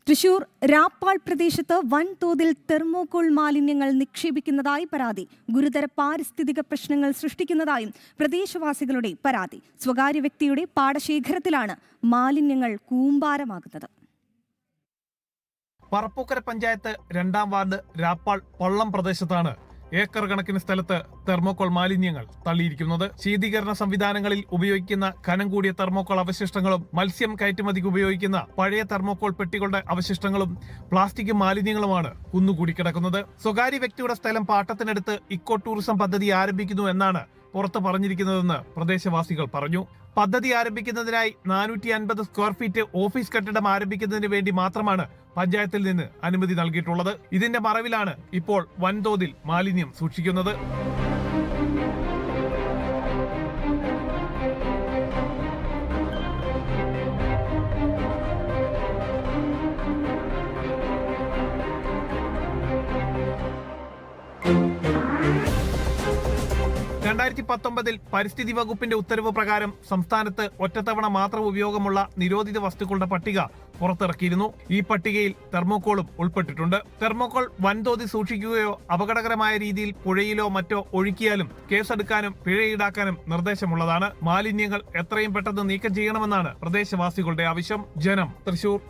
തൃശൂർ രാപ്പാൾ പ്രദേശത്ത് വൻതോതിൽ തെർമോകോൾ മാലിന്യങ്ങൾ നിക്ഷേപിക്കുന്നതായി പരാതി. ഗുരുതര പാരിസ്ഥിതിക പ്രശ്നങ്ങൾ സൃഷ്ടിക്കുന്നതായും പ്രദേശവാസികളുടെ പരാതി. സ്വകാര്യ വ്യക്തിയുടെ പാടശേഖരത്തിലാണ് മാലിന്യങ്ങൾ കൂമ്പാരമാകുന്നത്. പറപ്പൂക്കര പഞ്ചായത്ത് 2-ാം വാർഡ് രാപ്പാൾ പള്ളം പ്രദേശത്താണ് ഏക്കർ കണക്കിന് സ്ഥലത്ത് തെർമോകോൾ മാലിന്യങ്ങൾ തള്ളിയിരിക്കുന്നത്. ശീതീകരണ സംവിധാനങ്ങളിൽ ഉപയോഗിക്കുന്ന കനം കൂടിയ തെർമോകോൾ അവശിഷ്ടങ്ങളും മത്സ്യം കയറ്റുമതിക്ക് ഉപയോഗിക്കുന്ന പഴയ തെർമോകോൾ പെട്ടികളുടെ അവശിഷ്ടങ്ങളും പ്ലാസ്റ്റിക് മാലിന്യങ്ങളുമാണ് കുന്നുകൂടി കിടക്കുന്നത്. സ്വകാര്യ വ്യക്തിയുടെ സ്ഥലം പാട്ടത്തിനെടുത്ത് ഇക്കോ ടൂറിസം പദ്ധതി ആരംഭിക്കുന്നു എന്നാണ് പുറത്ത് പറഞ്ഞിരിക്കുന്നതെന്ന് പ്രദേശവാസികൾ പറഞ്ഞു. പദ്ധതി ആരംഭിക്കുന്നതിനായി 450 സ്ക്വയർ ഫീറ്റ് ഓഫീസ് കെട്ടിടം ആരംഭിക്കുന്നതിന് വേണ്ടി മാത്രമാണ് പഞ്ചായത്തിൽ നിന്ന് അനുമതി നൽകിയിട്ടുള്ളത്. ഇതിന്റെ മറവിലാണ് ഇപ്പോൾ വൻതോതിൽ മാലിന്യം സൂക്ഷിക്കുന്നത്. പരിസ്ഥിതി വകുപ്പിന്റെ ഉത്തരവ് പ്രകാരം സംസ്ഥാനത്ത് ഒറ്റത്തവണ മാത്രം ഉപയോഗമുള്ള നിരോധിത വസ്തുക്കളുടെ പട്ടിക പുറത്തിറക്കിയിരുന്നു. ഈ പട്ടികയിൽ തെർമോകോളും ഉൾപ്പെട്ടിട്ടുണ്ട്. തെർമോകോൾ വൻതോതിൽ സൂക്ഷിക്കുകയോ അപകടകരമായ രീതിയിൽ പുഴയിലോ മറ്റോ ഒഴുക്കിയാലും കേസെടുക്കാനും പിഴ ഈടാക്കാനും നിർദ്ദേശമുള്ളതാണ്. മാലിന്യങ്ങൾ എത്രയും പെട്ടെന്ന് നീക്കം ചെയ്യണമെന്നാണ് പ്രദേശവാസികളുടെ ആവശ്യം. ജനം, തൃശൂർ.